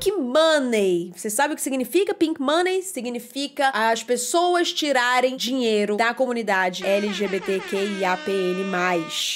Pink Money. Você sabe o que significa Pink Money? Significa as pessoas tirarem dinheiro da comunidade LGBTQIAPN+.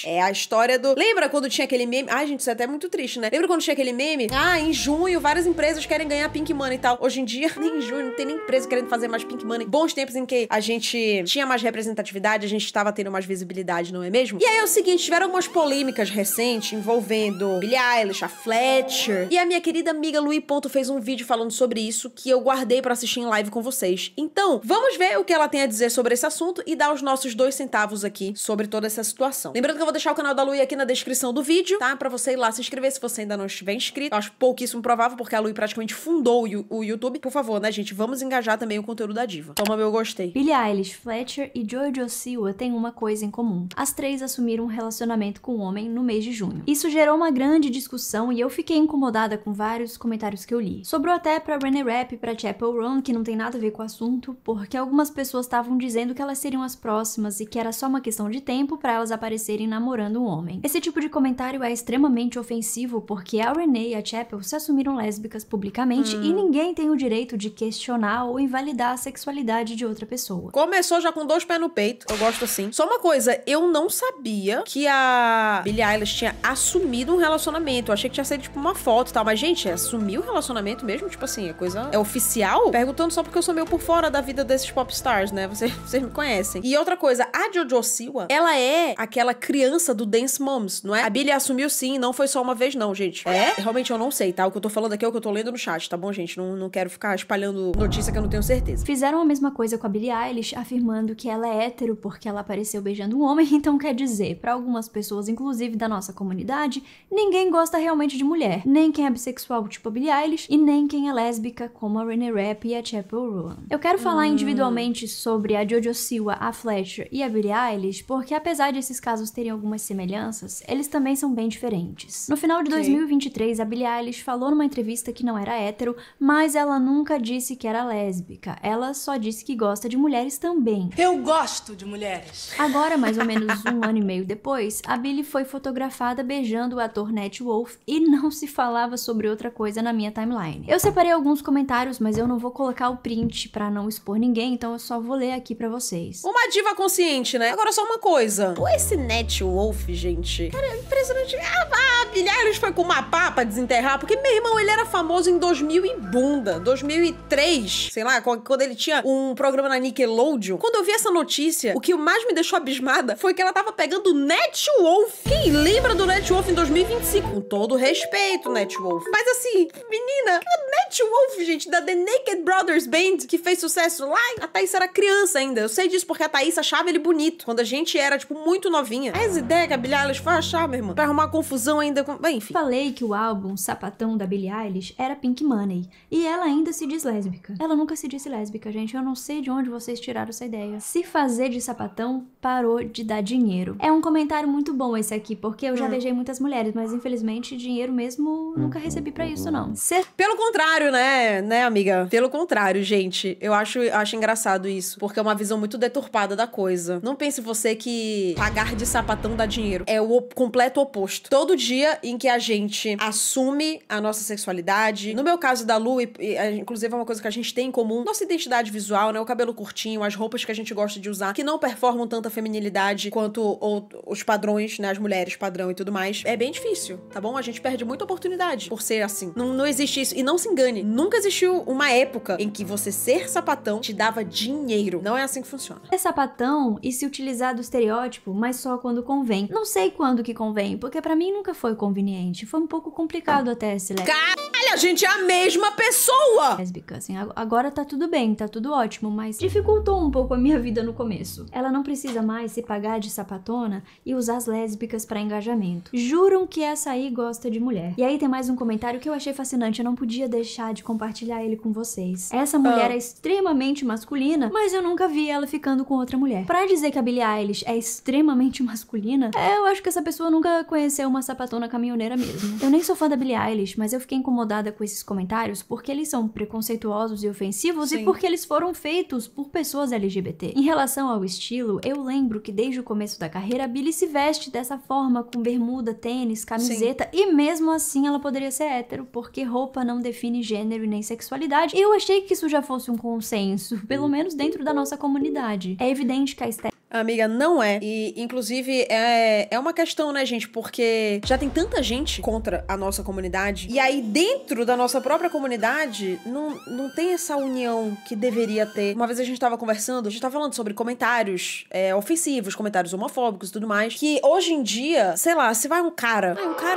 É a história do... Lembra quando tinha aquele meme? Ai, gente, isso é até muito triste, né? Lembra quando tinha aquele meme? Ah, em junho, várias empresas querem ganhar Pink Money e tal. Hoje em dia, nem em junho, não tem nem empresa querendo fazer mais Pink Money. Bons tempos em que a gente tinha mais representatividade, a gente estava tendo mais visibilidade, não é mesmo? E aí é o seguinte, tiveram algumas polêmicas recentes envolvendo Billie Eilish, a Fletcher, e a minha querida amiga Luí Ponto fez um vídeo falando sobre isso que eu guardei pra assistir em live com vocês. Então, vamos ver o que ela tem a dizer sobre esse assunto e dar os nossos 2 centavos aqui sobre toda essa situação. Lembrando que eu vou deixar o canal da Luí aqui na descrição do vídeo, tá? Pra você ir lá se inscrever se você ainda não estiver inscrito. Eu acho pouquíssimo provável, porque a Luí praticamente fundou o YouTube. Por favor, né, gente? Vamos engajar também o conteúdo da diva. Toma meu gostei. Billie Eilish, Fletcher e Jojo Siwa têm uma coisa em comum. As 3 assumiram um relacionamento com um homem no mês de junho. Isso gerou uma grande discussão e eu fiquei incomodada com vários comentários que eu li. Sobrou até pra Renee Rapp e pra Chappell Roan, que não tem nada a ver com o assunto, porque algumas pessoas estavam dizendo que elas seriam as próximas e que era só uma questão de tempo pra elas aparecerem namorando um homem. Esse tipo de comentário é extremamente ofensivo porque a Renee e a Chappell se assumiram lésbicas publicamente e ninguém tem o direito de questionar ou invalidar a sexualidade de outra pessoa. Começou já com 2 pés no peito, eu gosto assim. Só uma coisa, eu não sabia que a Billie Eilish tinha assumido um relacionamento. Eu achei que tinha sido tipo uma foto e tal, mas gente, assumiu o relacionamento mesmo? Tipo assim, a coisa é oficial? Perguntando só porque eu sou meio por fora da vida desses popstars, né? Vocês me conhecem. E outra coisa, a Jojo Siwa, ela é aquela criança do Dance Moms, não é? A Billie assumiu sim, não foi só uma vez não, gente. É? Realmente eu não sei, tá? O que eu tô falando aqui é o que eu tô lendo no chat, tá bom, gente? Não quero ficar espalhando notícia que eu não tenho certeza. Fizeram a mesma coisa com a Billie Eilish, afirmando que ela é hétero porque ela apareceu beijando um homem, então quer dizer, pra algumas pessoas, inclusive da nossa comunidade, ninguém gosta realmente de mulher. Nem quem é bissexual, tipo a Billie Eilish, e nem quem é lésbica, como a Renee Rapp e a Chappell Roan. Eu quero falar individualmente sobre a Jojo Siwa, a Fletcher e a Billie Eilish, porque apesar de esses casos terem algumas semelhanças, eles também são bem diferentes. No final de 2023, a Billie Eilish falou numa entrevista que não era hétero, mas ela nunca disse que era lésbica. Ela só disse que gosta de mulheres também. Eu gosto de mulheres. Agora, mais ou menos 1 ano e meio depois, a Billie foi fotografada beijando o ator Nat Wolff e não se falava sobre outra coisa na minha timeline. Eu separei alguns comentários, mas eu não vou colocar o print pra não expor ninguém, então eu só vou ler aqui pra vocês. Uma diva consciente, né? Agora só uma coisa. Pô, esse Nat Wolff, gente, cara, é impressionante. A Billie Eilish foi com uma pá pra desenterrar, porque, meu irmão, ele era famoso em 2000 e bunda, 2003, sei lá, quando ele tinha um programa na Nickelodeon. Quando eu vi essa notícia, o que mais me deixou abismada foi que ela tava pegando o Nat Wolff. Quem lembra do Nat Wolff em 2025? Com todo respeito, Nat Wolff. Mas assim, menina, o Nat Wolff, gente, da The Naked Brothers Band, que fez sucesso lá, a Thaís era criança ainda. Eu sei disso porque a Thaís achava ele bonito, quando a gente era, tipo, muito novinha. As ideias que a Billie Eilish foi achar, meu irmão, pra arrumar confusão ainda com... Bem, enfim. Falei que o álbum Sapatão da Billie Eilish era Pink Money, e ela ainda se diz lésbica. Ela nunca se disse lésbica, gente, eu não sei de onde vocês tiraram essa ideia. Se fazer de sapatão parou de dar dinheiro. É um comentário muito bom esse aqui, porque eu já beijei muitas mulheres, mas infelizmente dinheiro mesmo nunca recebi pra isso, não. Pelo contrário, né, amiga? Pelo contrário, gente. Eu acho engraçado isso, porque é uma visão muito deturpada da coisa. Não pense você que pagar de sapatão dá dinheiro. É o completo oposto. Todo dia em que a gente assume a nossa sexualidade, no meu caso da Lu, inclusive é uma coisa que a gente tem em comum, nossa identidade visual, né? O cabelo curtinho, as roupas que a gente gosta de usar, que não performam tanta feminilidade quanto os padrões, né? As mulheres padrão e tudo mais. É bem difícil, tá bom? A gente perde muita oportunidade por ser assim. Não existe isso. E não se engane, nunca existiu uma época em que você ser sapatão te dava dinheiro. Não é assim que funciona. É sapatão e se utilizar do estereótipo, mas só quando convém. Não sei quando que convém, porque pra mim nunca foi conveniente. Foi um pouco complicado até se lésbica. Caralho, a gente é a mesma pessoa! Lésbica, assim, agora tá tudo bem, tá tudo ótimo, mas dificultou um pouco a minha vida no começo. Ela não precisa mais se pagar de sapatona e usar as lésbicas pra engajamento. Juram que essa aí gosta de mulher. E aí tem mais um comentário que eu achei fascinante, eu não podia deixar de compartilhar ele com vocês. Essa mulher é extremamente masculina, mas eu nunca vi ela ficando com outra mulher. Pra dizer que a Billie Eilish é extremamente masculina, eu acho que essa pessoa nunca conheceu uma sapatona caminhoneira mesmo. Eu nem sou fã da Billie Eilish, mas eu fiquei incomodada incomodada com esses comentários porque eles são preconceituosos e ofensivos Sim. e porque eles foram feitos por pessoas LGBT. Em relação ao estilo, eu lembro que desde o começo da carreira a Billie se veste dessa forma, com bermuda, tênis, camiseta, e mesmo assim ela poderia ser hétero, porque roupa não define gênero e nem sexualidade. E eu achei que isso já fosse um consenso, pelo menos dentro da nossa comunidade. É evidente que a estética... Amiga, não é. E, inclusive, é uma questão, né, gente? Porque já tem tanta gente contra a nossa comunidade. E aí, dentro da nossa própria comunidade, não tem essa união que deveria ter. Uma vez a gente tava conversando, a gente tava falando sobre comentários ofensivos, comentários homofóbicos e tudo mais. Que hoje em dia, sei lá, se vai um cara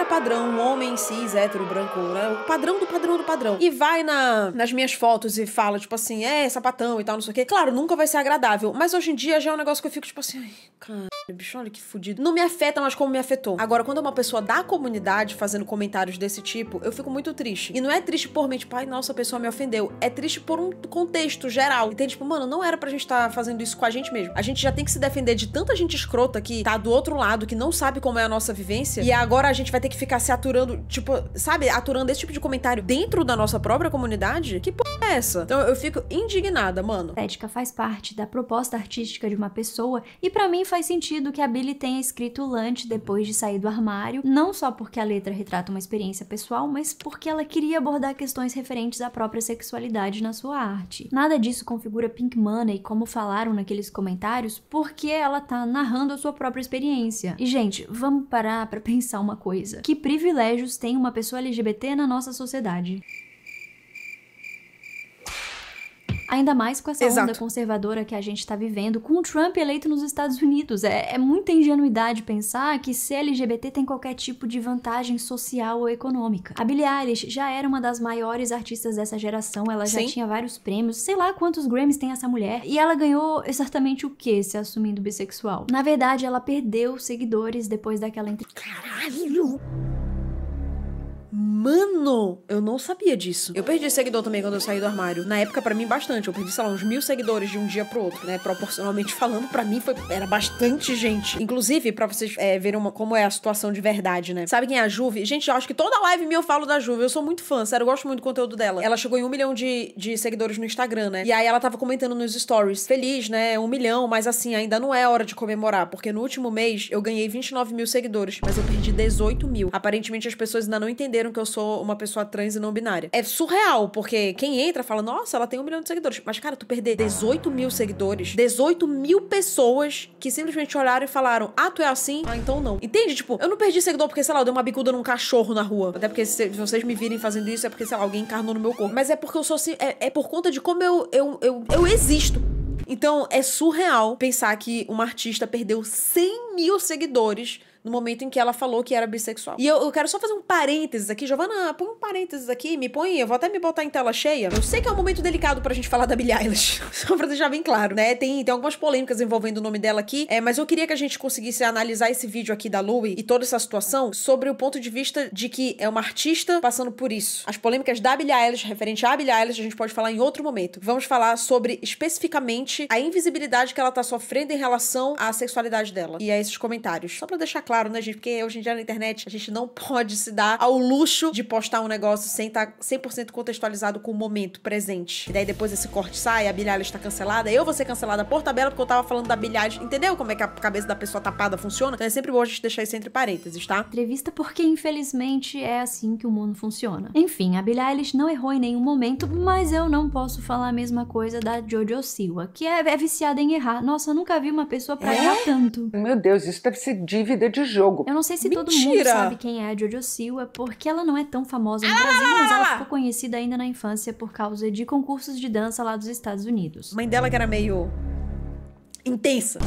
padrão, um homem cis, hétero, branco, né? O padrão do padrão do padrão. E vai nas minhas fotos e fala, tipo assim, sapatão e tal, não sei o quê. Claro, nunca vai ser agradável. Mas hoje em dia já é um negócio que eu fico tipo assim, ai, caralho, bicho, olha que fudido. Não me afeta mais como me afetou. Agora, quando é uma pessoa da comunidade fazendo comentários desse tipo, eu fico muito triste. E não é triste por mim, tipo, ai, nossa, a pessoa me ofendeu. É triste por um contexto geral. Entende? Tipo, mano, não era pra gente estar fazendo isso com a gente mesmo. A gente já tem que se defender de tanta gente escrota que tá do outro lado, que não sabe como é a nossa vivência. E agora a gente vai ter que ficar se aturando, tipo, sabe? Aturando esse tipo de comentário dentro da nossa própria comunidade? Que porra é essa? Então eu fico indignada, mano. A estética faz parte da proposta artística de uma pessoa. E pra mim faz sentido que a Billie tenha escrito Lunch depois de sair do armário, não só porque a letra retrata uma experiência pessoal, mas porque ela queria abordar questões referentes à própria sexualidade na sua arte. Nada disso configura Pink Money, como falaram naqueles comentários, porque ela tá narrando a sua própria experiência. E, gente, vamos parar pra pensar uma coisa. Que privilégios tem uma pessoa LGBT na nossa sociedade? Ainda mais com essa onda conservadora que a gente tá vivendo, com o Trump eleito nos Estados Unidos. É muita ingenuidade pensar que ser LGBT tem qualquer tipo de vantagem social ou econômica. A Billie Eilish já era uma das maiores artistas dessa geração, ela já tinha vários prêmios, sei lá quantos Grammys tem essa mulher, e ela ganhou exatamente o quê, se assumindo bissexual? Na verdade, ela perdeu seguidores depois daquela entrevista. Caralho! Mano, eu não sabia disso. Eu perdi seguidor também quando eu saí do armário. Na época, pra mim, bastante. Eu perdi, sei lá, uns 1000 seguidores de um dia pro outro, né? Proporcionalmente falando, pra mim era bastante gente. Inclusive, pra vocês verem como é a situação de verdade, né? Sabe quem é a Juve? Gente, eu acho que toda live minha eu falo da Juve. Eu sou muito fã, sério, eu gosto muito do conteúdo dela. Ela chegou em 1 milhão de seguidores no Instagram, né? E aí ela tava comentando nos stories. Feliz, né? 1 milhão, mas assim, ainda não é hora de comemorar, porque no último mês eu ganhei 29 mil seguidores, mas eu perdi 18 mil. Aparentemente, as pessoas ainda não entenderam que eu sou uma pessoa trans e não binária. É surreal, porque quem entra fala, nossa, ela tem 1 milhão de seguidores. Mas, cara, tu perder 18 mil seguidores, 18 mil pessoas que simplesmente olharam e falaram, ah, tu é assim? Ah, então não. Entende? Tipo, eu não perdi seguidor porque, sei lá, eu dei uma bicuda num cachorro na rua. Até porque se vocês me virem fazendo isso, é porque, sei lá, alguém encarnou no meu corpo. Mas é porque eu sou assim, é por conta de como eu existo. Então, é surreal pensar que uma artista perdeu 100 mil seguidores no momento em que ela falou que era bissexual. E eu quero só fazer um parênteses aqui. Giovana, põe um parênteses aqui, eu vou até me botar em tela cheia. Eu sei que é um momento delicado pra gente falar da Billie Eilish, só pra deixar bem claro, né? Tem algumas polêmicas envolvendo o nome dela aqui, mas eu queria que a gente conseguisse analisar esse vídeo aqui da Louie e toda essa situação sobre o ponto de vista de que é uma artista passando por isso. As polêmicas da Billie Eilish, referente à Billie Eilish, a gente pode falar em outro momento. Vamos falar sobre, especificamente, a invisibilidade que ela tá sofrendo em relação à sexualidade dela e a esses comentários. Só pra deixar claro, né, gente? Porque hoje em dia na internet a gente não pode se dar ao luxo de postar um negócio sem estar 100% contextualizado com o momento presente. E daí depois esse corte sai, a Billie Eilish tá cancelada, eu vou ser cancelada por tabela porque eu tava falando da Billie Eilish. Entendeu como é que a cabeça da pessoa tapada funciona? Então é sempre bom a gente deixar isso entre parênteses, tá? Entrevista porque, infelizmente, é assim que o mundo funciona. Enfim, a Billie Eilish não errou em nenhum momento, mas eu não posso falar a mesma coisa da Jojo Siwa, que é viciada em errar. Nossa, eu nunca vi uma pessoa pra errar tanto. Meu Deus, isso deve ser dívida de jogo. Eu não sei se todo mundo sabe quem é a Jojo Siwa, porque ela não é tão famosa no Brasil, mas ela ficou conhecida ainda na infância por causa de concursos de dança lá dos Estados Unidos. A mãe dela que era meio intensa.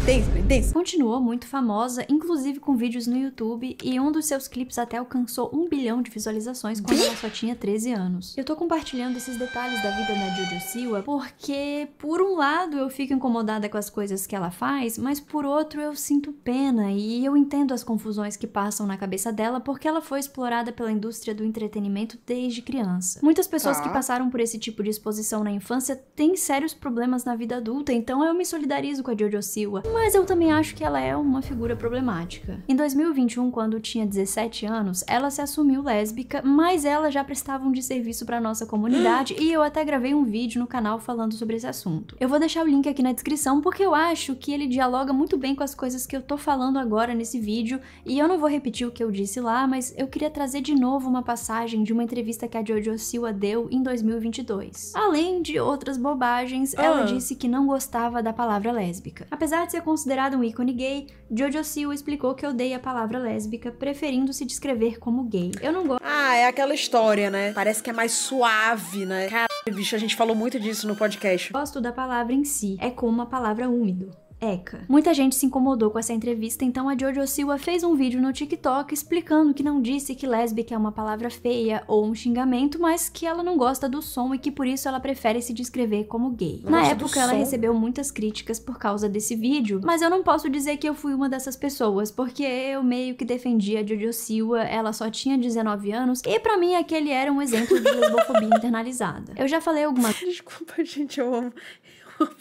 Continuou muito famosa, inclusive com vídeos no YouTube, e um dos seus clipes até alcançou 1 bilhão de visualizações quando ela só tinha 13 anos. Eu tô compartilhando esses detalhes da vida da Jojo Siwa porque, por um lado, eu fico incomodada com as coisas que ela faz, mas por outro, eu sinto pena e eu entendo as confusões que passam na cabeça dela porque ela foi explorada pela indústria do entretenimento desde criança. Muitas pessoas que passaram por esse tipo de exposição na infância têm sérios problemas na vida adulta, então eu me solidarizo com a Jojo Siwa, mas eu também acho que ela é uma figura problemática. Em 2021, quando tinha 17 anos, ela se assumiu lésbica, mas ela já prestava um desserviço pra nossa comunidade e eu até gravei um vídeo no canal falando sobre esse assunto. Eu vou deixar o link aqui na descrição porque eu acho que ele dialoga muito bem com as coisas que eu tô falando agora nesse vídeo e eu não vou repetir o que eu disse lá, mas eu queria trazer de novo uma passagem de uma entrevista que a Jojo Siwa deu em 2022. Além de outras bobagens, ela disse que não gostava da palavra lésbica. Apesar de ser considerada um ícone gay, Jojo Siwa explicou que odeia a palavra lésbica, preferindo se descrever como gay. Eu não gosto. Ah, é aquela história, né? Parece que é mais suave, né? Caralho, bicho, a gente falou muito disso no podcast. Gosto da palavra em si, é como a palavra úmido. Eka. Muita gente se incomodou com essa entrevista, então a Jojo Siwa fez um vídeo no TikTok explicando que não disse que lésbica é uma palavra feia ou um xingamento, mas que ela não gosta do som e que por isso ela prefere se descrever como gay. Na época ela recebeu muitas críticas por causa desse vídeo, mas eu não posso dizer que eu fui uma dessas pessoas, porque eu meio que defendia a Jojo Siwa, ela só tinha 19 anos e pra mim aquele era um exemplo de lesbofobia internalizada. Eu já falei algumas... Desculpa, gente, eu amo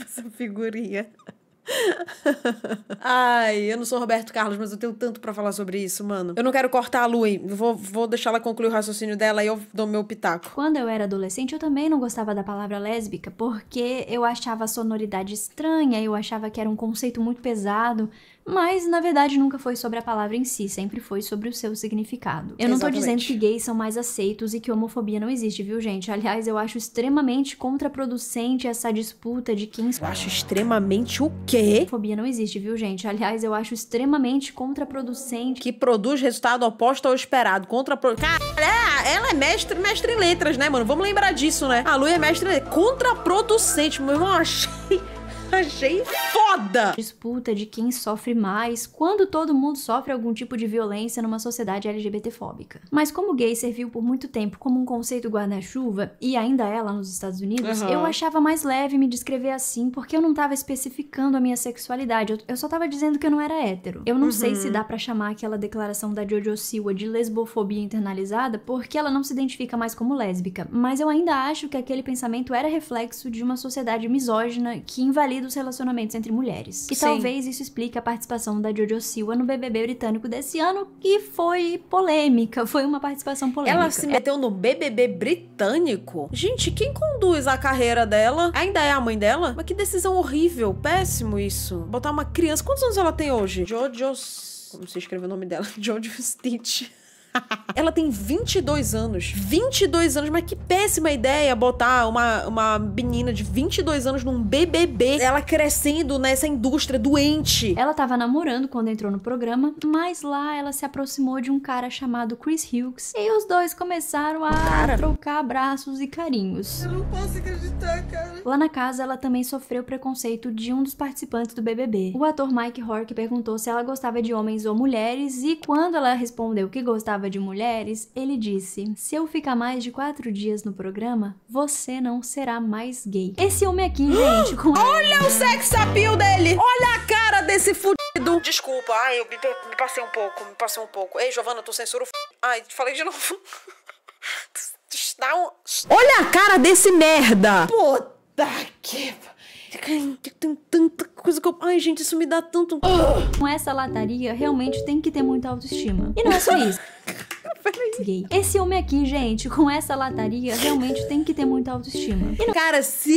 essa figurinha. Ai, eu não sou Roberto Carlos, mas eu tenho tanto pra falar sobre isso, mano. Eu não quero cortar a Lu, vou deixar ela concluir o raciocínio dela e eu dou meu pitaco. Quando eu era adolescente, eu também não gostava da palavra lésbica, porque eu achava a sonoridade estranha, eu achava que era um conceito muito pesado, mas na verdade nunca foi sobre a palavra em si, sempre foi sobre o seu significado. Eu não tô dizendo que gays são mais aceitos e que homofobia não existe, viu, gente? Aliás, eu acho extremamente contraproducente essa disputa de quem... Eu acho extremamente o quê? Homofobia não existe, viu, gente? Aliás, eu acho extremamente contraproducente... Que produz resultado oposto ao esperado. Cara, ela é mestre em letras, né, mano? Vamos lembrar disso, né? A Lu é mestre em letras. Contraproducente, meu irmão, achei foda! Disputa de quem sofre mais quando todo mundo sofre algum tipo de violência numa sociedade LGBTfóbica. Mas como gay serviu por muito tempo como um conceito guarda-chuva, e ainda é lá nos Estados Unidos, eu achava mais leve me descrever assim porque eu não tava especificando a minha sexualidade, eu só tava dizendo que eu não era hétero. Eu não sei se dá pra chamar aquela declaração da Jojo Siwa de lesbofobia internalizada porque ela não se identifica mais como lésbica, mas eu ainda acho que aquele pensamento era reflexo de uma sociedade misógina que invalida os relacionamentos entre mulheres. E talvez isso explique a participação da Jojo Siwa no BBB britânico desse ano, que foi polêmica, foi uma participação polêmica. Ela se meteu no BBB britânico? Gente, quem conduz a carreira dela? Ainda é a mãe dela? Mas que decisão horrível, péssimo isso. Botar uma criança... Quantos anos ela tem hoje? Jojo... Como se escreve o nome dela? Jojo Stitch. Ela tem 22 anos. 22 anos, mas que péssima ideia botar uma menina de 22 anos num BBB. Ela crescendo nessa indústria doente. Ela tava namorando quando entrou no programa, mas lá ela se aproximou de um cara chamado Chris Hughes e os dois começaram a trocar abraços e carinhos. Eu não posso acreditar, cara. Lá na casa, ela também sofreu preconceito de um dos participantes do BBB. O ator Mike Hork perguntou se ela gostava de homens ou mulheres e quando ela respondeu que gostava de mulheres, ele disse: se eu ficar mais de 4 dias no programa, você não será mais gay. Esse homem aqui, gente, com... Olha o sex appeal dele! Olha a cara desse fudido! Desculpa, ai, eu me passei um pouco. Ei, Giovana, tu censura o Ai, falei de novo. Olha a cara desse merda! Puta que... Tem tanta coisa que eu... Ai, gente, isso me dá tanto... Com essa lataria, realmente tem que ter muita autoestima. E não é só isso. Gay. Esse homem aqui, gente, com essa lataria, realmente tem que ter muita autoestima. Não... Cara, se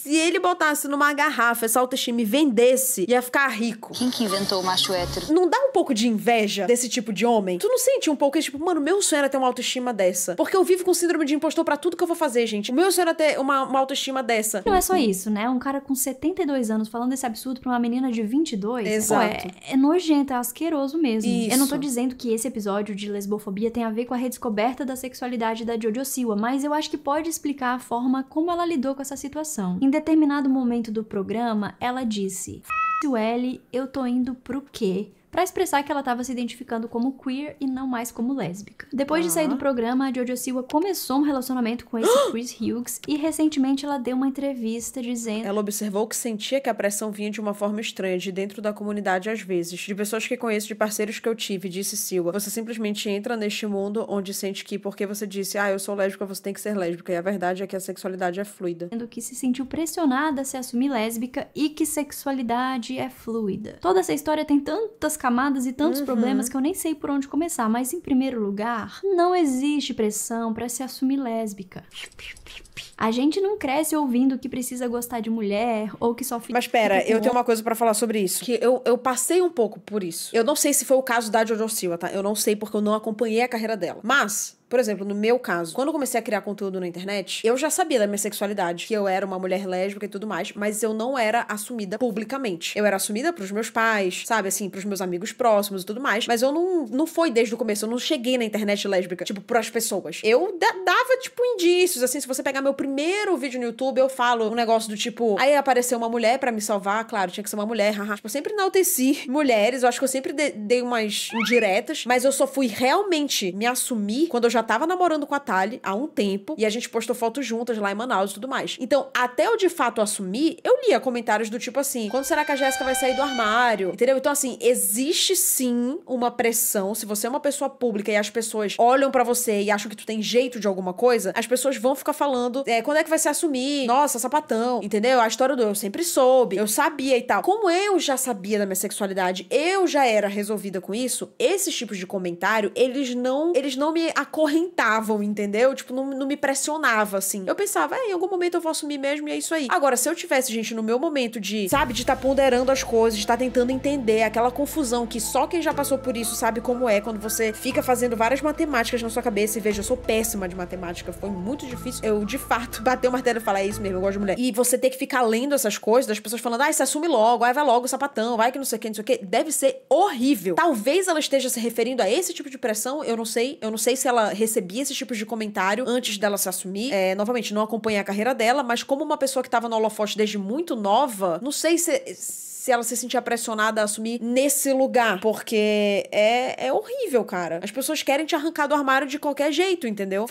ele botasse numa garrafa essa autoestima e vendesse, ia ficar rico. Quem que inventou o macho hétero? Não dá um pouco de inveja desse tipo de homem? Tu não sente um pouco, tipo, mano, meu sonho era ter uma autoestima dessa. Porque eu vivo com síndrome de impostor pra tudo que eu vou fazer, gente. O meu sonho era ter uma autoestima dessa. Não é só isso, né? Um cara com 72 anos falando esse absurdo pra uma menina de 22. Exato. Pô, é nojento, é asqueroso mesmo. Isso. Eu não tô dizendo que esse episódio de lesbofobia tem a ver com a redescoberta da sexualidade da Jojo Siwa, mas eu acho que pode explicar a forma como ela lidou com essa situação. Em determinado momento do programa, ela disse: F*** o L, eu tô indo pro quê? pra expressar que ela tava se identificando como queer e não mais como lésbica. Depois de sair do programa, a Jojo Siwa começou um relacionamento com esse Chris Hughes e recentemente ela deu uma entrevista dizendo... Ela observou que sentia que a pressão vinha de uma forma estranha de dentro da comunidade às vezes, de pessoas que conheço, de parceiros que eu tive, disse Siwa. Você simplesmente entra neste mundo onde sente que porque você disse, eu sou lésbica, você tem que ser lésbica, e a verdade é que a sexualidade é fluida. Que se sentiu pressionada a se assumir lésbica e que sexualidade é fluida. Toda essa história tem tantas camadas e tantos problemas que eu nem sei por onde começar, mas em primeiro lugar, não existe pressão pra se assumir lésbica. A gente não cresce ouvindo que precisa gostar de mulher ou que só fica... Mas pera, eu tenho uma coisa pra falar sobre isso. Que eu passei um pouco por isso. Eu não sei se foi o caso da Jojo Siwa, tá? Eu não sei porque eu não acompanhei a carreira dela. Mas... Por exemplo, no meu caso, quando eu comecei a criar conteúdo na internet, eu já sabia da minha sexualidade, que eu era uma mulher lésbica e tudo mais, mas eu não era assumida publicamente. Eu era assumida pros meus pais, sabe, assim, pros meus amigos próximos e tudo mais, mas eu não foi desde o começo, eu não cheguei na internet lésbica, tipo, pras pessoas. Eu dava, tipo, indícios, assim, se você pegar meu primeiro vídeo no YouTube, eu falo um negócio do tipo, aí apareceu uma mulher pra me salvar, claro, tinha que ser uma mulher, haha. Tipo, eu sempre enalteci mulheres, eu acho que eu sempre dei umas indiretas, mas eu só fui realmente me assumir quando eu já tava namorando com a Thali há um tempo e a gente postou fotos juntas lá em Manaus e tudo mais. Então, até eu de fato assumir, eu lia comentários do tipo assim, quando será que a Jéssica vai sair do armário? Entendeu? Então, assim, existe sim uma pressão. Se você é uma pessoa pública e as pessoas olham pra você e acham que tu tem jeito de alguma coisa, as pessoas vão ficar falando, quando é que vai se assumir? Nossa, sapatão. Entendeu? A história do eu sempre soube, eu sabia e tal. Como eu já sabia da minha sexualidade, eu já era resolvida com isso, esses tipos de comentário, eles não me acorrentavam, entendeu? Tipo, não me pressionava, assim. Eu pensava, em algum momento eu vou assumir mesmo e é isso aí. Agora, se eu tivesse, gente, no meu momento de, sabe, de estar ponderando as coisas, de estar tentando entender aquela confusão que só quem já passou por isso sabe como é, quando você fica fazendo várias matemáticas na sua cabeça e veja, eu sou péssima de matemática, foi muito difícil eu, de fato, bater o martelo e falar, é isso mesmo, eu gosto de mulher. E você ter que ficar lendo essas coisas, das pessoas falando, se assume logo, vai logo, sapatão, vai que não sei o que, deve ser horrível. Talvez ela esteja se referindo a esse tipo de pressão, eu não sei se ela recebia esses tipos de comentário antes dela se assumir. Novamente, não acompanhei a carreira dela, mas como uma pessoa que tava no holofote desde muito nova, não sei se ela se sentia pressionada a assumir nesse lugar, porque é horrível, cara. As pessoas querem te arrancar do armário de qualquer jeito, entendeu?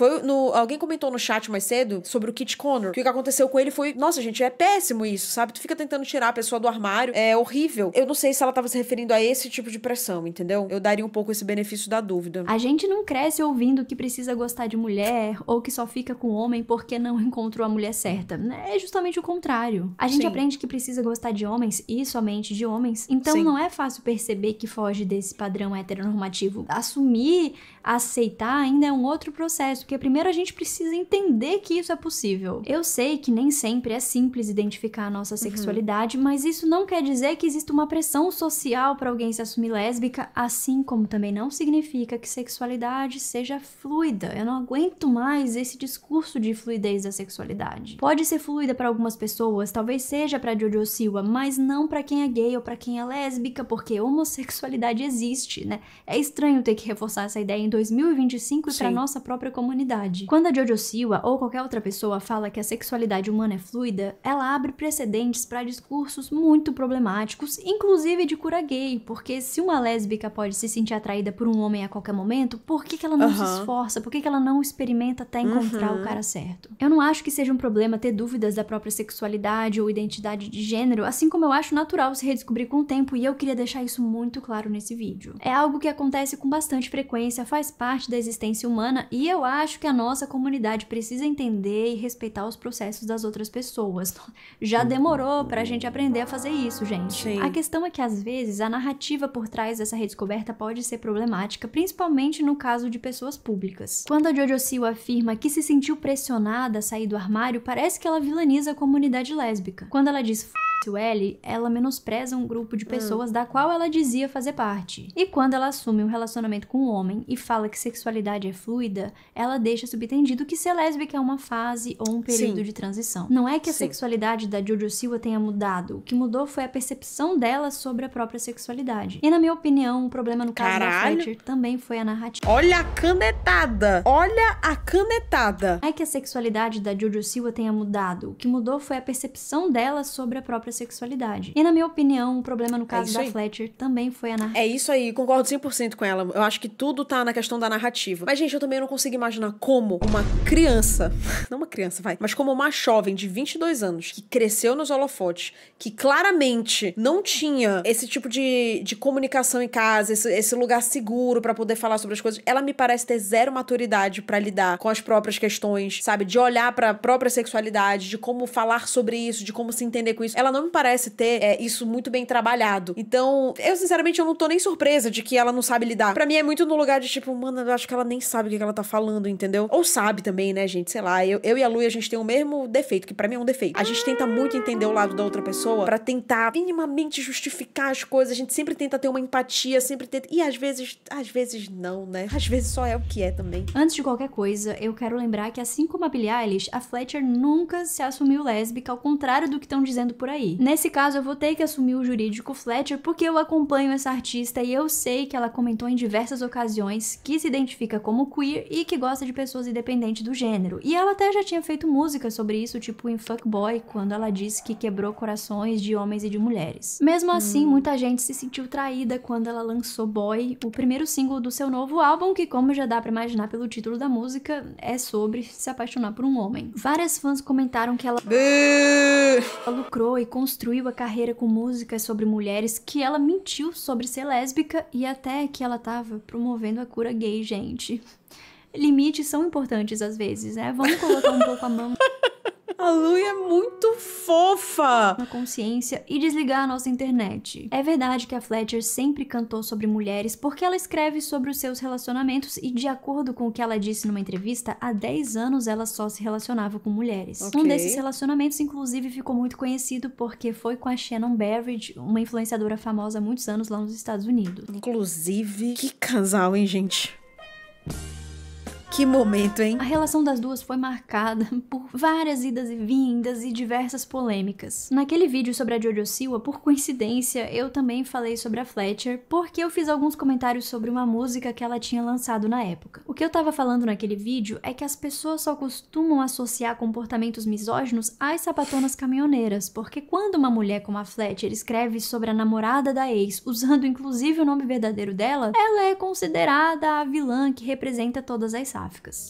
Alguém comentou no chat mais cedo sobre o Kit Connor, que o que aconteceu com ele foi, nossa, gente, é péssimo isso, sabe? Tu fica tentando tirar a pessoa do armário, é horrível. Eu não sei se ela tava se referindo a esse tipo de pressão, entendeu? Eu daria um pouco esse benefício da dúvida. A gente não cresce ouvindo que precisa gostar de mulher ou que só fica com homem porque não encontrou a mulher certa. É justamente o contrário. A gente aprende que precisa gostar de homens e somente de homens. Então não é fácil perceber que foge desse padrão heteronormativo. Assumir, aceitar ainda é um outro processo, porque primeiro a gente precisa entender que isso é possível. Eu sei que nem sempre é simples identificar a nossa sexualidade, mas isso não quer dizer que existe uma pressão social para alguém se assumir lésbica, assim como também não significa que sexualidade seja fluida. Eu não aguento mais esse discurso de fluidez da sexualidade. Pode ser fluida para algumas pessoas, talvez seja para Jojo Siwa, mas não para quem é gay ou para quem é lésbica, porque homossexualidade existe, né? É estranho ter que reforçar essa ideia em 2025 e para nossa própria comunidade. Quando a Jojo Siwa ou qualquer outra pessoa fala que a sexualidade humana é fluida, ela abre precedentes para discursos muito problemáticos, inclusive de cura gay, porque se uma lésbica pode se sentir atraída por um homem a qualquer momento, por que ela não se esforça? Por que ela não experimenta até encontrar o cara certo? Eu não acho que seja um problema ter dúvidas da própria sexualidade ou identidade de gênero, assim como eu acho natural se redescobrir com o tempo, e eu queria deixar isso muito claro nesse vídeo. É algo que acontece com bastante frequência, faz parte da existência humana, e eu acho que a nossa comunidade precisa entender e respeitar os processos das outras pessoas. Já demorou pra gente aprender a fazer isso, gente. A questão é que, às vezes, a narrativa por trás dessa redescoberta pode ser problemática, principalmente no caso de pessoas públicas. Quando a Jojo Siwa afirma que se sentiu pressionada a sair do armário, parece que ela vilaniza a comunidade lésbica. Quando ela diz L, ela menospreza um grupo de pessoas da qual ela dizia fazer parte. E quando ela assume um relacionamento com um homem e fala que sexualidade é fluida, ela deixa subentendido que ser lésbica é uma fase ou um período de transição. Não é que a sexualidade da Jojo Siwa tenha mudado, o que mudou foi a percepção dela sobre a própria sexualidade. E na minha opinião, o problema no caso da Fletcher também foi a narrativa. Olha a canetada! Olha a canetada! Não é que a sexualidade da Jojo Siwa tenha mudado, o que mudou foi a percepção dela sobre a própria sexualidade. E na minha opinião, o problema no caso isso da aí. Fletcher também foi a narrativa. É isso aí, concordo 100% com ela. Eu acho que tudo tá na questão da narrativa. Mas, gente, eu também não consigo imaginar como uma criança, não uma criança, vai, mas como uma jovem de 22 anos, que cresceu nos holofotes, que claramente não tinha esse tipo de comunicação em casa, esse lugar seguro pra poder falar sobre as coisas, ela me parece ter zero maturidade pra lidar com as próprias questões, sabe? De olhar pra própria sexualidade, de como falar sobre isso, de como se entender com isso. Ela não me parece ter isso muito bem trabalhado. Então, eu sinceramente eu não tô nem surpresa de que ela não sabe lidar. Pra mim é muito no lugar de tipo, mano, eu acho que ela nem sabe o que ela tá falando, entendeu? Ou sabe também, né, gente? Sei lá, eu e a Lu, a gente tem o mesmo defeito, que pra mim é um defeito. A gente tenta muito entender o lado da outra pessoa pra tentar minimamente justificar as coisas. A gente sempre tenta ter uma empatia, sempre tenta... E às vezes não, né? Às vezes só é o que é também. Antes de qualquer coisa, eu quero lembrar que assim como a Billie Eilish, a Fletcher nunca se assumiu lésbica, ao contrário do que estão dizendo por aí. Nesse caso, eu vou ter que assumir o jurídico Fletcher porque eu acompanho essa artista e eu sei que ela comentou em diversas ocasiões que se identifica como queer e que gosta de pessoas independentes do gênero. E ela até já tinha feito música sobre isso, tipo em Fuckboy, quando ela disse que quebrou corações de homens e de mulheres. Mesmo assim, muita gente se sentiu traída quando ela lançou Boy, o primeiro single do seu novo álbum, que, como já dá pra imaginar pelo título da música, é sobre se apaixonar por um homem. Várias fãs comentaram que ela lucrou e construiu a carreira com músicas sobre mulheres, que ela mentiu sobre ser lésbica e até que ela tava promovendo a cura gay, gente. Limites são importantes às vezes, né? Vamos colocar um pouco a mão A Lu é muito fofa! na consciência e desligar a nossa internet. É verdade que a Fletcher sempre cantou sobre mulheres porque ela escreve sobre os seus relacionamentos e, de acordo com o que ela disse numa entrevista, há 10 anos ela só se relacionava com mulheres. Ok. Um desses relacionamentos, inclusive, ficou muito conhecido porque foi com a Shannon Beveridge, uma influenciadora famosa há muitos anos lá nos Estados Unidos. Inclusive, que casal, hein, gente? Que momento, hein? A relação das duas foi marcada por várias idas e vindas e diversas polêmicas. Naquele vídeo sobre a Jojo Siwa, por coincidência, eu também falei sobre a Fletcher, porque eu fiz alguns comentários sobre uma música que ela tinha lançado na época. O que eu tava falando naquele vídeo é que as pessoas só costumam associar comportamentos misóginos às sapatonas caminhoneiras, porque quando uma mulher como a Fletcher escreve sobre a namorada da ex, usando inclusive o nome verdadeiro dela, ela é considerada a vilã que representa todas as sáficas.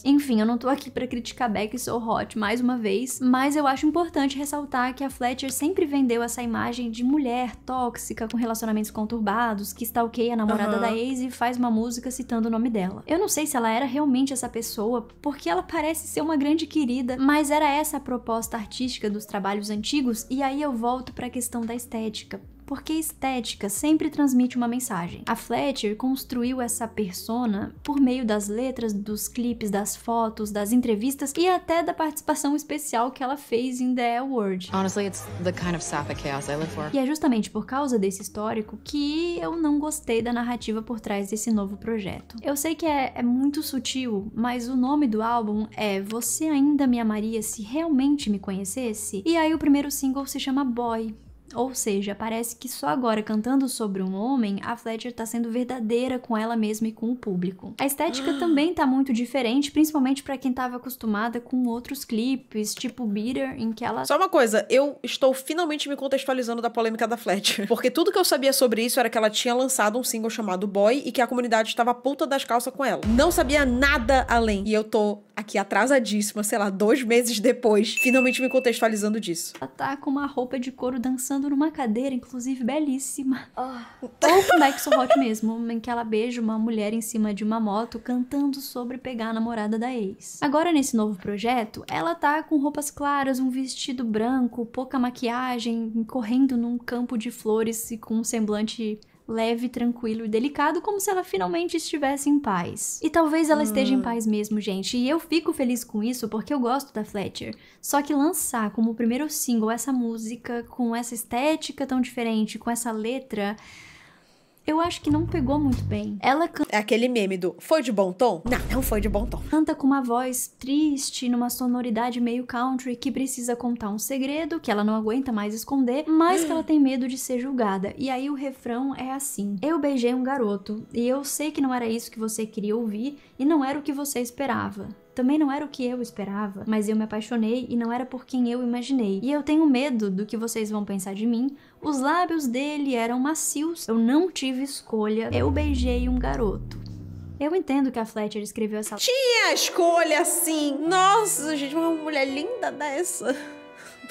Enfim, eu não tô aqui pra criticar Becky So Hot mais uma vez, mas eu acho importante ressaltar que a Fletcher sempre vendeu essa imagem de mulher tóxica com relacionamentos conturbados, que stalkeia a namorada da ex e faz uma música citando o nome dela. Eu não sei se ela era realmente essa pessoa, porque ela parece ser uma grande querida, mas era essa a proposta artística dos trabalhos antigos, e aí eu volto pra questão da estética. Porque estética sempre transmite uma mensagem. A Fletcher construiu essa persona por meio das letras, dos clipes, das fotos, das entrevistas e até da participação especial que ela fez em The L Word. Honestly, it's the kind of sapphic chaos I live for. E é justamente por causa desse histórico que eu não gostei da narrativa por trás desse novo projeto. Eu sei que é muito sutil, mas o nome do álbum é Você Ainda Me Amaria Se Realmente Me Conhecesse? E aí o primeiro single se chama Boy. Ou seja, parece que só agora, cantando sobre um homem, a Fletcher tá sendo verdadeira com ela mesma e com o público. A estética também tá muito diferente, principalmente pra quem tava acostumada com outros clipes, tipo Bitter, em que ela... Só uma coisa, eu estou finalmente me contextualizando da polêmica da Fletcher. Porque tudo que eu sabia sobre isso era que ela tinha lançado um single chamado Boy e que a comunidade estava puta das calças com ela. Não sabia nada além. E eu tô aqui atrasadíssima, sei lá, 2 meses depois, finalmente me contextualizando disso. Ela tá com uma roupa de couro dançando numa cadeira, inclusive belíssima. Ou com Becky So Hot mesmo, em que ela beija uma mulher em cima de uma moto cantando sobre pegar a namorada da ex. Agora, nesse novo projeto, ela tá com roupas claras, um vestido branco, pouca maquiagem, correndo num campo de flores e com um semblante leve, tranquilo e delicado, como se ela finalmente estivesse em paz. E talvez ela esteja em paz mesmo, gente, e eu fico feliz com isso porque eu gosto da Fletcher. Só que lançar como primeiro single essa música com essa estética tão diferente, com essa letra, eu acho que não pegou muito bem. Ela É aquele meme do foi de bom tom? Não foi de bom tom. canta com uma voz triste, numa sonoridade meio country, que precisa contar um segredo que ela não aguenta mais esconder, mas que ela tem medo de ser julgada. E aí o refrão é assim: eu beijei um garoto, e eu sei que não era isso que você queria ouvir, e não era o que você esperava. Também não era o que eu esperava, mas eu me apaixonei e não era por quem eu imaginei. E eu tenho medo do que vocês vão pensar de mim. Os lábios dele eram macios, eu não tive escolha, eu beijei um garoto. Eu entendo que a Fletcher escreveu essa... Tinha escolha, assim. Nossa, gente, uma mulher linda dessa.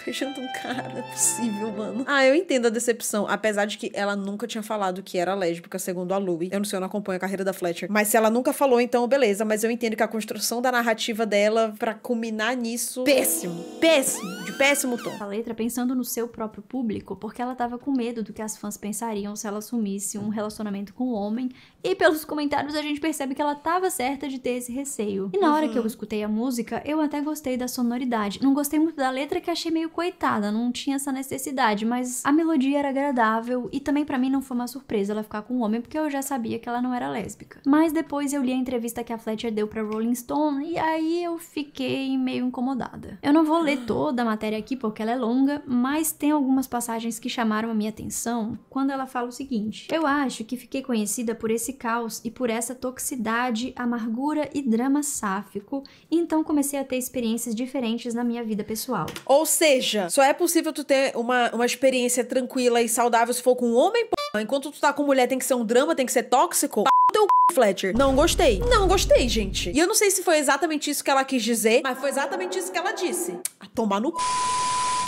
Beijando um cara, não é possível, mano. Ah, eu entendo a decepção, apesar de que ela nunca tinha falado que era lésbica, segundo a Louie. Eu não sei, eu não acompanho a carreira da Fletcher. Mas se ela nunca falou, então beleza. Mas eu entendo que a construção da narrativa dela, pra culminar nisso, péssimo. Péssimo. De péssimo tom. A letra pensando no seu próprio público, porque ela tava com medo do que as fãs pensariam se ela assumisse um relacionamento com um homem. E pelos comentários a gente percebe que ela tava certa de ter esse receio. E na hora que eu escutei a música, eu até gostei da sonoridade. Não gostei muito da letra, que achei meio coitada, não tinha essa necessidade, mas a melodia era agradável e também pra mim não foi uma surpresa ela ficar com um homem, porque eu já sabia que ela não era lésbica. Mas depois eu li a entrevista que a Fletcher deu pra Rolling Stone e aí eu fiquei meio incomodada. Eu não vou ler toda a matéria aqui porque ela é longa, mas tem algumas passagens que chamaram a minha atenção quando ela fala o seguinte: eu acho que fiquei conhecida por esse caos e por essa toxicidade, amargura e drama sáfico, e então comecei a ter experiências diferentes na minha vida pessoal. Ou seja, só é possível tu ter uma experiência tranquila e saudável se for com um homem, p***. Enquanto tu tá com mulher tem que ser um drama, tem que ser tóxico. P*** teu c***, Fletcher. Não gostei. Não gostei, gente. E eu não sei se foi exatamente isso que ela quis dizer, mas foi exatamente isso que ela disse. A tomar no c***.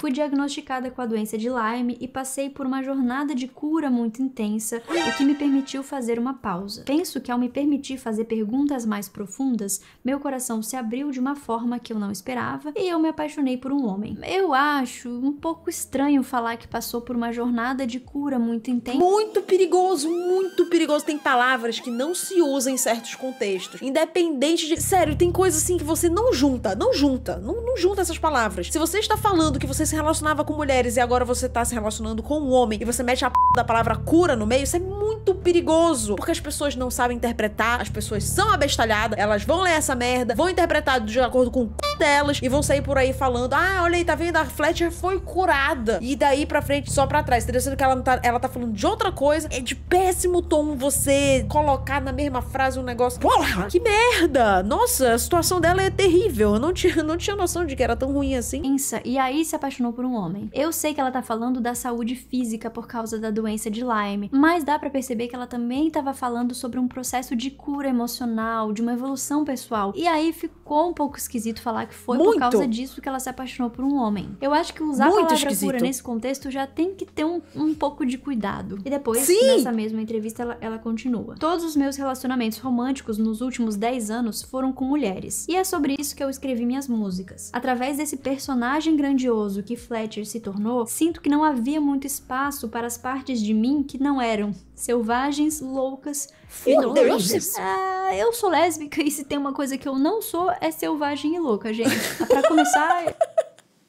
Fui diagnosticada com a doença de Lyme e passei por uma jornada de cura muito intensa, o que me permitiu fazer uma pausa. Penso que ao me permitir fazer perguntas mais profundas, meu coração se abriu de uma forma que eu não esperava e eu me apaixonei por um homem. Eu acho um pouco estranho falar que passou por uma jornada de cura muito intensa. Muito perigoso, muito perigoso. Tem palavras que não se usam em certos contextos. Independente de... Sério, tem coisa assim que você não junta. Não junta essas palavras. Se você está falando que você se relacionava com mulheres e agora você tá se relacionando com um homem e você mete a p da palavra cura no meio, isso é muito perigoso. Porque as pessoas não sabem interpretar, as pessoas são abestalhadas, elas vão ler essa merda, vão interpretar de acordo com o c... delas e vão sair por aí falando: ah, olha aí, tá vendo? A Fletcher foi curada. E daí pra frente, só pra trás. Entendeu? Sendo que ela tá falando de outra coisa. É de péssimo tom você colocar na mesma frase um negócio. Porra, que merda! Nossa, a situação dela é terrível. Eu não tinha noção de que era tão ruim assim. E aí se apaixonou por um homem. Eu sei que ela tá falando da saúde física por causa da doença de Lyme, mas dá pra perceber que ela também tava falando sobre um processo de cura emocional, de uma evolução pessoal. E aí ficou um pouco esquisito falar que foi por causa disso que ela se apaixonou por um homem. Eu acho que usar a palavra cura nesse contexto já tem que ter um pouco de cuidado. E depois, nessa mesma entrevista, ela continua: todos os meus relacionamentos românticos nos últimos 10 anos foram com mulheres. E é sobre isso que eu escrevi minhas músicas. Através desse personagem grandioso que Fletcher se tornou, sinto que não havia muito espaço para as partes de mim que não eram selvagens, loucas e doidas. Eu sou lésbica e se tem uma coisa que eu não sou é selvagem e louca, gente. Pra começar...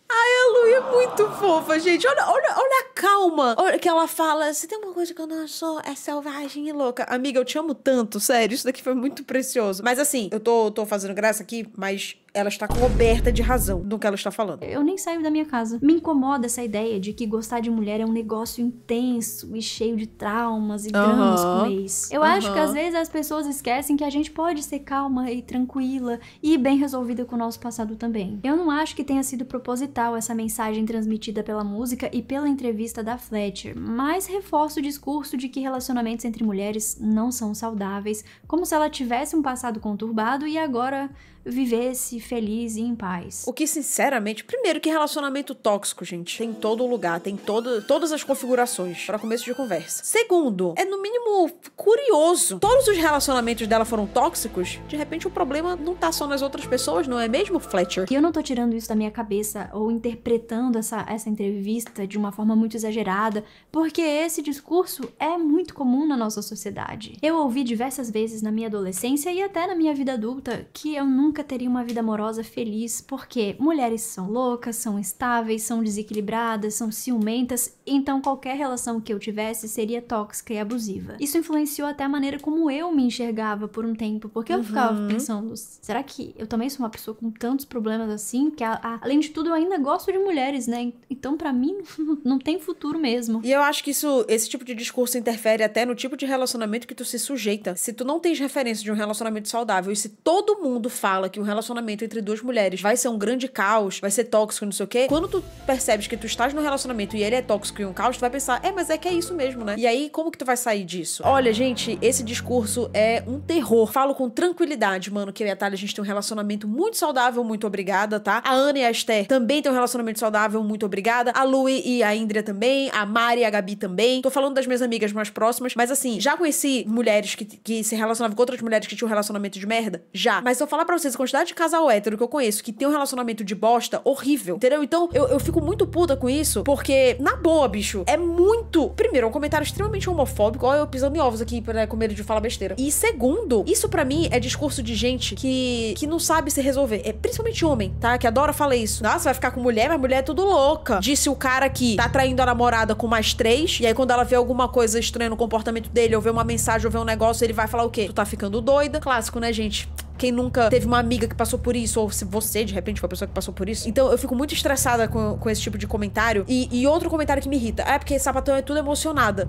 Ai, a Lu é muito fofa, gente. Olha a calma. Olha que ela fala: se tem uma coisa que eu não sou, é selvagem e louca. Amiga, eu te amo tanto, sério. Isso daqui foi muito precioso. Mas assim, eu tô fazendo graça aqui, mas ela está coberta de razão no que ela está falando. Eu nem saio da minha casa. Me incomoda essa ideia de que gostar de mulher é um negócio intenso e cheio de traumas e dramas com ex. Eu acho que às vezes as pessoas esquecem que a gente pode ser calma e tranquila e bem resolvida com o nosso passado também. Eu não acho que tenha sido proposital essa mensagem transmitida pela música e pela entrevista da Fletcher, mas reforça o discurso de que relacionamentos entre mulheres não são saudáveis, como se ela tivesse um passado conturbado e agora vivesse feliz e em paz. O que, sinceramente, primeiro que relacionamento tóxico, gente, tem em todo lugar, tem todas as configurações para começo de conversa. Segundo, é no mínimo curioso. Todos os relacionamentos dela foram tóxicos, de repente o problema não tá só nas outras pessoas, não é mesmo, Fletcher? E eu não tô tirando isso da minha cabeça ou interpretando essa entrevista de uma forma muito exagerada, porque esse discurso é muito comum na nossa sociedade. Eu ouvi diversas vezes na minha adolescência e até na minha vida adulta que eu nunca teria uma vida amorosa feliz, porque mulheres são loucas, são instáveis, são desequilibradas, são ciumentas, então qualquer relação que eu tivesse seria tóxica e abusiva. Isso influenciou até a maneira como eu me enxergava por um tempo, porque eu ficava pensando: será que eu também sou uma pessoa com tantos problemas assim? Que além de tudo eu ainda gosto de mulheres, né? Então pra mim não tem futuro mesmo. E eu acho que esse tipo de discurso interfere até no tipo de relacionamento que tu se sujeita. Se tu não tens referência de um relacionamento saudável e se todo mundo fala fala que um relacionamento entre duas mulheres vai ser um grande caos, vai ser tóxico, não sei o quê, quando tu percebes que tu estás num relacionamento e ele é tóxico e um caos, tu vai pensar, mas é que é isso mesmo, né? E aí, como que tu vai sair disso? Olha, gente, esse discurso é um terror. Falo com tranquilidade, mano, que eu e a Thalia, a gente tem um relacionamento muito saudável, muito obrigada, tá? A Ana e a Esther também tem um relacionamento saudável, muito obrigada. A Lui e a Indria também, a Mari e a Gabi também. Tô falando das minhas amigas mais próximas, mas assim, já conheci mulheres que se relacionavam com outras mulheres que tinham um relacionamento de merda? Já. Mas se eu falar pra vocês a quantidade de casal hétero que eu conheço que tem um relacionamento de bosta, horrível, entendeu? Então, eu fico muito puta com isso, porque, na boa, bicho, é muito... Primeiro, é um comentário extremamente homofóbico. Olha eu pisando em ovos aqui, com medo de falar besteira. E segundo, isso pra mim é discurso de gente que não sabe se resolver. É principalmente homem, tá? Que adora falar isso. Nossa, vai ficar com mulher, mas mulher é tudo louca. Disse o cara que tá traindo a namorada com mais 3, e aí quando ela vê alguma coisa estranha no comportamento dele, ou vê uma mensagem, ou vê um negócio, ele vai falar o quê? Tu tá ficando doida. Clássico, né, gente? Quem nunca teve uma amiga que passou por isso, ou se você, de repente, foi a pessoa que passou por isso. Então, eu fico muito estressada com esse tipo de comentário. E outro comentário que me irrita. Porque sapatão é tudo emocionada.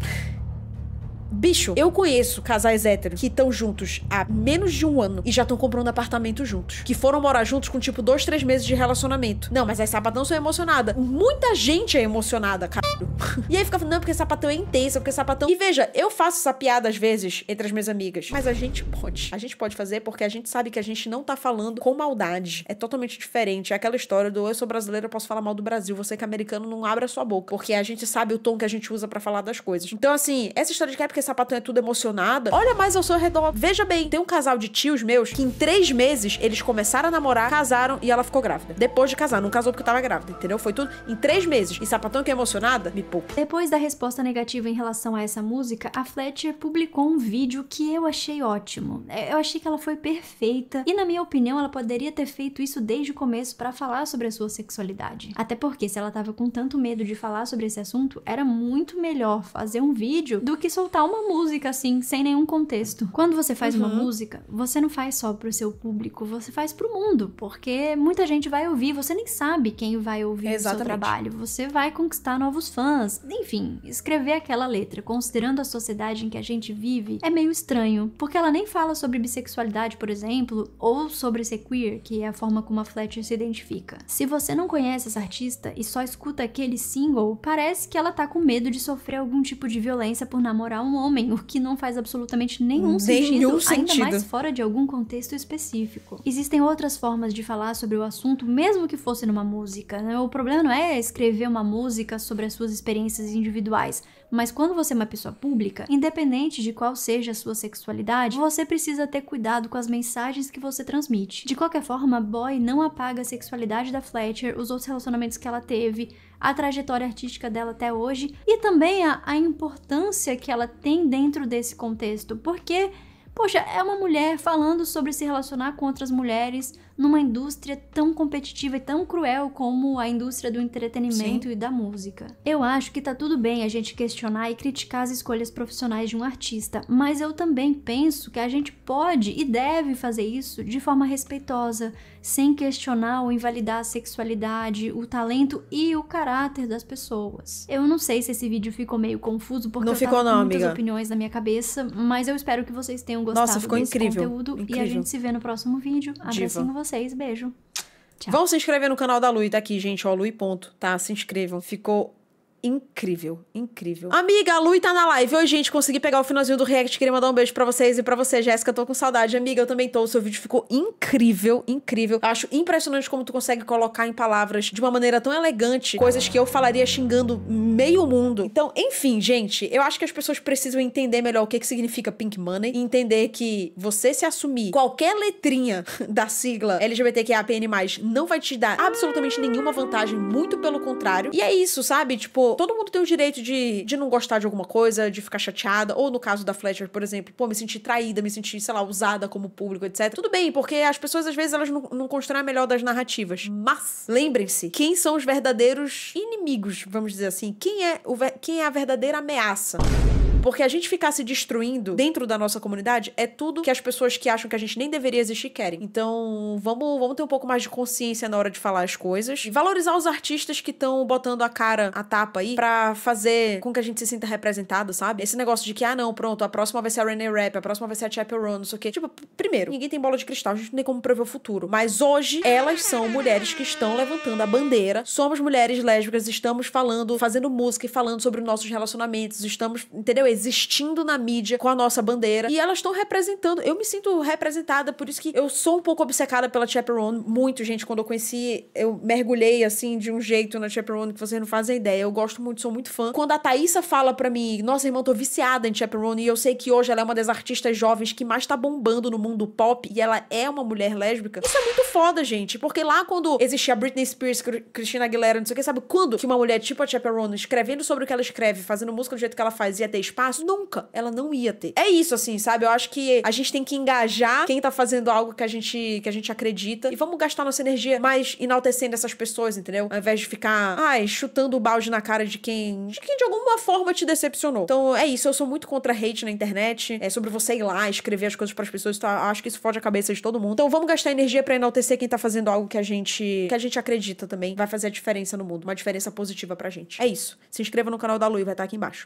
Bicho, eu conheço casais héteros que estão juntos há menos de 1 ano e já estão comprando apartamento juntos. Que foram morar juntos com, tipo, 2, 3 meses de relacionamento. Não, mas as sapatão são emocionadas. Muita gente é emocionada, caralho. E aí fica falando, não, porque sapatão é intensa, porque sapatão... E veja, eu faço essa piada às vezes entre as minhas amigas. Mas a gente pode. A gente pode fazer porque a gente sabe que a gente não tá falando com maldade. É totalmente diferente. É aquela história do eu sou brasileiro, eu posso falar mal do Brasil. Você que é americano, não abre a sua boca. Porque a gente sabe o tom que a gente usa pra falar das coisas. Então, assim, essa história de que é porque sapatão é tudo emocionada, olha mais ao seu redor. Veja bem, tem um casal de tios meus que em 3 meses eles começaram a namorar, casaram e ela ficou grávida. Depois de casar, não casou porque tava grávida, entendeu? Foi tudo em 3 meses. E sapatão que é emocionada, me poupa. Depois da resposta negativa em relação a essa música, a Fletcher publicou um vídeo que eu achei ótimo. Eu achei que ela foi perfeita e, na minha opinião, ela poderia ter feito isso desde o começo pra falar sobre a sua sexualidade. Até porque, se ela tava com tanto medo de falar sobre esse assunto, era muito melhor fazer um vídeo do que soltar uma música assim, sem nenhum contexto. Quando você faz uma música, você não faz só pro seu público, você faz pro mundo, porque muita gente vai ouvir, você nem sabe quem vai ouvir o seu trabalho, você vai conquistar novos fãs. Enfim, escrever aquela letra, considerando a sociedade em que a gente vive, é meio estranho, porque ela nem fala sobre bissexualidade, por exemplo, ou sobre ser queer, que é a forma como a Fletcher se identifica. Se você não conhece essa artista e só escuta aquele single, parece que ela tá com medo de sofrer algum tipo de violência por namorar um homem, o que não faz absolutamente nenhum sentido, ainda mais fora de algum contexto específico. Existem outras formas de falar sobre o assunto, mesmo que fosse numa música, né? O problema não é escrever uma música sobre as suas experiências individuais, mas quando você é uma pessoa pública, independente de qual seja a sua sexualidade, você precisa ter cuidado com as mensagens que você transmite. De qualquer forma, Boy não apaga a sexualidade da Fletcher, os outros relacionamentos que ela teve, a trajetória artística dela até hoje e também a importância que ela tem dentro desse contexto, porque, poxa, é uma mulher falando sobre se relacionar com outras mulheres numa indústria tão competitiva e tão cruel como a indústria do entretenimento e da música. Eu acho que tá tudo bem a gente questionar e criticar as escolhas profissionais de um artista, mas eu também penso que a gente pode e deve fazer isso de forma respeitosa, sem questionar ou invalidar a sexualidade, o talento e o caráter das pessoas. Eu não sei se esse vídeo ficou meio confuso, porque eu tava com muitas opiniões na minha cabeça, mas eu espero que vocês tenham gostado desse conteúdo. E a gente se vê no próximo vídeo. Abracinho vocês, beijo. Tchau. Vão se inscrever no canal da Lui, tá aqui, gente, ó, Lui ponto, tá? Se inscrevam, ficou incrível, incrível. Amiga, a Lui tá na live. Oi, gente, consegui pegar o finalzinho do react, queria mandar um beijo pra vocês e pra você, Jéssica, tô com saudade. Amiga, eu também tô, o seu vídeo ficou incrível, incrível. Eu acho impressionante como tu consegue colocar em palavras de uma maneira tão elegante coisas que eu falaria xingando meio mundo. Então, enfim, gente, eu acho que as pessoas precisam entender melhor o que significa Pink Money e entender que você se assumir qualquer letrinha da sigla LGBTQIAPN+, não vai te dar absolutamente nenhuma vantagem, muito pelo contrário. E é isso, sabe? Tipo, todo mundo tem o direito de não gostar de alguma coisa, de ficar chateada, ou no caso da Fletcher, por exemplo, pô, me sentir traída, me sentir, sei lá, usada como público, etc. Tudo bem, porque as pessoas, às vezes, elas não constroem a melhor das narrativas. Mas, lembrem-se, quem são os verdadeiros inimigos, vamos dizer assim? Quem é a verdadeira ameaça? Porque a gente ficar se destruindo dentro da nossa comunidade é tudo que as pessoas que acham que a gente nem deveria existir querem. Então, vamos ter um pouco mais de consciência na hora de falar as coisas. E valorizar os artistas que estão botando a cara, a tapa aí, pra fazer com que a gente se sinta representado, sabe? Esse negócio de que, não, pronto, a próxima vai ser a Renee Rapp, a próxima vai ser a Chappell Roan, não sei o quê. Tipo, primeiro, ninguém tem bola de cristal, a gente não tem como prever o futuro. Mas hoje, elas são mulheres que estão levantando a bandeira. Somos mulheres lésbicas, estamos falando, fazendo música e falando sobre nossos relacionamentos, estamos, entendeu? Existindo na mídia com a nossa bandeira. E elas estão representando. Eu me sinto representada, por isso que eu sou um pouco obcecada pela Chappell Roan. Muito, gente, quando eu conheci, eu mergulhei, assim, de um jeito na Chappell Roan que vocês não fazem ideia. Eu gosto muito, sou muito fã. Quando a Thaísa fala pra mim, nossa, irmã, tô viciada em Chappell Roan, e eu sei que hoje ela é uma das artistas jovens que mais tá bombando no mundo pop, e ela é uma mulher lésbica, isso é muito foda, gente, porque lá quando existia Britney Spears, Christina Aguilera, não sei o que, sabe quando que uma mulher tipo a Chappell Roan, escrevendo sobre o que ela escreve, fazendo música do jeito que ela faz, ia ter espaço? Nunca. Ela não ia ter. É isso, assim, sabe? Eu acho que a gente tem que engajar quem tá fazendo algo que a gente acredita, e vamos gastar nossa energia mais enaltecendo essas pessoas, entendeu? Ao invés de ficar, chutando o balde na cara de quem de alguma forma te decepcionou. Então, é isso. Eu sou muito contra hate na internet. É sobre você ir lá, escrever as coisas pras pessoas. Então, acho que isso fode a cabeça de todo mundo. Então, vamos gastar energia pra enaltecer quem tá fazendo algo que a gente acredita também. Vai fazer a diferença no mundo. Uma diferença positiva pra gente. É isso. Se inscreva no canal da Lu e vai estar aqui embaixo.